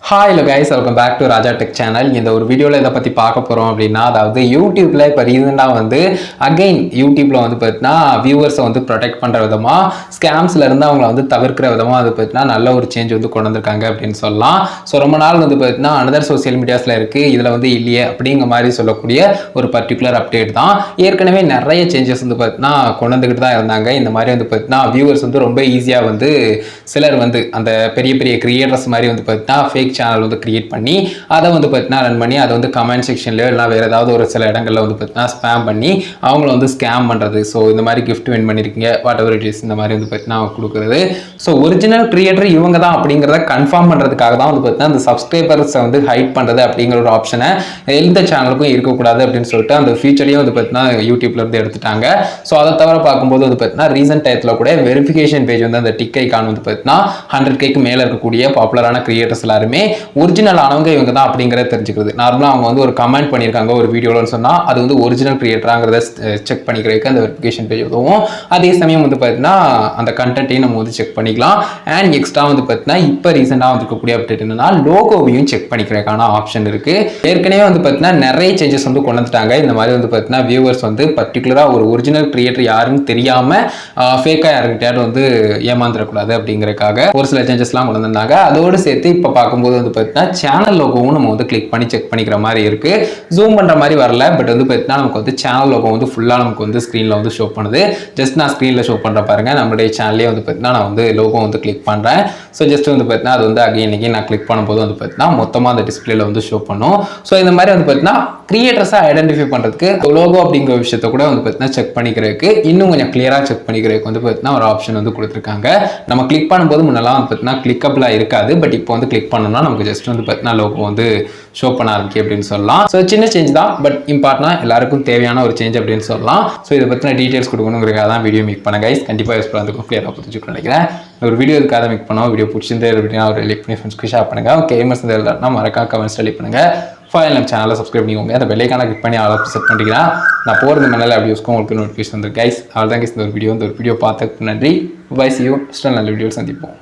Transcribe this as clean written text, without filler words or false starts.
Hi hello guys, welcome back to Raja tech channel. இந்த ஒரு வீடியோவில் இதை பற்றி பார்க்க போகிறோம் அப்படின்னா, அதாவது யூடியூப்பில் இப்போ ரீசெண்டாக வந்து அகைன் யூடியூப்பில் வந்து பார்த்தீங்கன்னா வியூவர்ஸை வந்து ப்ரொடெக்ட் பண்ணுற விதமாக ஸ்கேம்ஸ்லேருந்து அவங்கள வந்து தவிர்க்கிற விதமாக வந்து பார்த்தீங்கன்னா நல்ல ஒரு சேஞ்ச் வந்து கொண்டு வந்திருக்காங்க அப்படின்னு சொல்லலாம். ஸோ ரொம்ப நாள் வந்து பார்த்தீங்கன்னா அனதர் சோசியல் மீடியாஸில் இருக்குது, இதில் வந்து இல்லையே அப்படிங்கிற மாதிரி சொல்லக்கூடிய ஒரு பர்டிகுலர் அப்டேட் தான். ஏற்கனவே நிறைய சேஞ்சஸ் வந்து பார்த்தீங்கன்னா கொண்டு வந்துக்கிட்டு தான் இருந்தாங்க. இந்த மாதிரி வந்து பார்த்தீங்கன்னா வியூவர்ஸ் வந்து ரொம்ப ஈஸியாக வந்து சிலர் வந்து அந்த பெரிய பெரிய கிரியேட்டர்ஸ் மாதிரி வந்து பார்த்தீங்கன்னா ஃபேக் சேனல் வந்து கிரியேட் பண்ணி அதை வந்து பார்த்தீங்கன்னா ரன் பண்ணி அதை வந்து கமெண்ட் செக்ஷன்லையோ இல்லை வேறு ஏதாவது ஒரு சில இடங்களில் வந்து பார்த்தீங்கன்னா ஸ்பேம் பண்ணி அவங்கள வந்து ஸ்கேம் பண்ணுறது. ஸோ இந்த மாதிரி கிஃப்ட் வின் பண்ணியிருக்கீங்க, வாட் எவர் இட் இஸ், இந்த மாதிரி வந்து பார்த்தீங்கன்னா கொடுக்குறது. ஸோ ஒரிஜினல் கிரியேட்டர் இவங்க தான் அப்படிங்கிறத கன்ஃபார்ம் பண்ணுறதுக்காக தான் வந்து பார்த்தீங்கன்னா அந்த சப்ஸ்கிரைபர்ஸை வந்து ஹைட் பண்ணுறது அப்படிங்கிற ஒரு ஆப்ஷனை எந்த சேனலுக்கும் இருக்கக்கூடாது அப்படின்னு சொல்லிட்டு அந்த ஃபீச்சரையும் வந்து பார்த்தீங்கன்னா யூடியூப்ல இருந்து எடுத்துட்டாங்க. ஸோ அதை தவிர பார்க்கும்போது வந்து பார்த்தீங்கன்னா ரீசெண்ட் டயத்தில் கூட வெரிஃபிகேஷன் பேஜ் வந்து அந்த டிக் ஐகான் வந்து பார்த்தீங்கன்னா 100K மேலே இருக்கக்கூடிய பாப்புலரான கிரியேட்டர்ஸ் எல்லாருமே ஒரிஜினல் ஆனவங்க இவங்க தான் அப்படிங்கிறத தெரிஞ்சுக்கிறது. நார்மலாக அவங்க வந்து ஒரு கமெண்ட் பண்ணியிருக்காங்க ஒரு வீடியோன்னு சொன்னால் அது வந்து ஒரிஜினல் கிரியேட்டராங்கிறத செக் பண்ணிக்கிறதுக்கு அந்த வெரிஃபிகேஷன் பேஜ் உதவும். அதே சமயம் வந்து பார்த்தீங்கன்னா அந்த கண்டென்ட்டையும் நம்ம வந்து செக் பண்ணிக்கலாம். அண்ட் எக்ஸ்ட்ரா வந்து பார்த்தீங்கன்னா இப்போ ரீசெண்டாக வந்துருக்கக்கூடிய அப்டேட் என்னன்னா லோகோவையும் செக் பண்ணிக்கிறதுக்கான ஆப்ஷன் இருக்கு. ஏற்கனவே வந்து பார்த்தீங்கன்னா நிறைய சேஞ்சஸ் வந்து கொண்டு வந்துட்டாங்க. இந்த மாதிரி வந்து பார்த்தீங்கன்னா வியூவர்ஸ் வந்து பர்டிகுலராக ஒரு ஒரிஜினல் கிரியேட்டர் யாருன்னு தெரியாமல் ஃபேக்காக யாருக்கிட்டையாவது வந்து ஏமாந்துடக்கூடாது அப்படிங்கிறதுக்காக ஒரு சில சேஞ்சஸ்லாம் கொண்டு வந்தாங்க. அதோடு சேர்த்து இப்போ பார்க்கும்போது வந்து பார்த்தீங்கன்னா சேனல் லோகோவும் நம்ம வந்து கிளிக் பண்ணி செக் பண்ணிக்கிற மாதிரி இருக்கு. ஜூம் பண்ணுற மாதிரி வரல, பட் வந்து பார்த்தீங்கன்னா நமக்கு வந்து சேனல் லோகோ வந்து ஃபுல்லாக நமக்கு வந்து ஸ்க்ரீனில் வந்து ஷோ பண்ணுது. ஜஸ்ட் நான் ஸ்க்ரீனில் ஷோ பண்ணுற பாருங்க, நம்மளுடைய சேனல்லே வந்து பார்த்தீங்கன்னா நான் வந்து லோகோ வந்து கிளிக் பண்ணுறேன். ஸோ ஜஸ்ட் வந்து பார்த்தீங்கன்னா அது வந்து அகைன் நான் கிளிக் பண்ணும்போது வந்து பார்த்தீங்கன்னா மொத்தமாக அந்த டிஸ்பிளேல வந்து ஷோ பண்ணும். ஸோ இந்த மாதிரி வந்து பார்த்தீங்கன்னா கிரியேட்டர்ஸை ஐடென்டிஃபை பண்ணுறதுக்கு லோகோ அப்படிங்கிற விஷயத்த கூட வந்து பார்த்தீங்கன்னா செக் பண்ணிக்கிறதுக்கு இன்னும் கொஞ்சம் கிளியராக செக் பண்ணிக்கிறதுக்கு வந்து பார்த்தீங்கன்னா ஒரு ஆப்ஷன் வந்து கொடுத்துருக்காங்க. நம்ம கிளிக் பண்ணும்போது முன்னெல்லாம் வந்து பார்த்தீங்கன்னா கிளிக்கபிளாக இருக்காது, பட் இப்போ வந்து கிளிக் பண்ணோம்னா நமக்கு ஜஸ்ட் வந்து பார்த்தீங்கன்னா லோகோ வந்து ஷோ பண்ண ஆரம்பிக்கும் அப்படின்னு சொல்லலாம். ஸோ சின்ன சேஞ்ச் தான், பட் இம்பார்ட்டனாக எல்லாருக்கும் தேவையான ஒரு சேஞ்ச் அப்படின்னு சொல்லலாம். ஸோ இதை பற்றின டீட்டெயில்ஸ் கொடுக்கணுங்கிறதுக்காக தான் வீடியோ மேக் பண்ண கைஸ். கண்டிப்பாக யூஸ் பண்ணுறதுக்கும் கிளியராக புரிஞ்சுக்கணும்னு நினைக்கிறேன். ஒரு வீடியோ இதுக்காக மேக் பண்ணோம். வீடியோ பிடிச்சிருந்தே அப்படின்னா ஒரு லைக் பண்ணி ஃப்ரெண்ட்ஸ்க்கு ஷேர் பண்ணுங்க. கேமர்ஸ் இருந்தால் மறக்காம கமெண்ட்ஸ் டைப் பண்ணுங்க. ஃபைனல் நம்ம சேனலை சப்ஸ்கிரைப் பண்ணிக்கோங்க. அந்த பெல்லைக்கான கிளிக் பண்ணி ஆல் செட் பண்ணிட்டீங்கன்னா நான் போகிறது மேலே அப்படி யூஸ்க்கும் உங்களுக்கு நோட்டிஃபிகேஷன் வந்துருக்கு கைஸ். அவ்வளோதான் கைஸ் இந்த ஒரு வீடியோ பார்த்ததுக்கு நன்றி. Bye, see you. நல்ல வீடியோ சந்திப்போம்.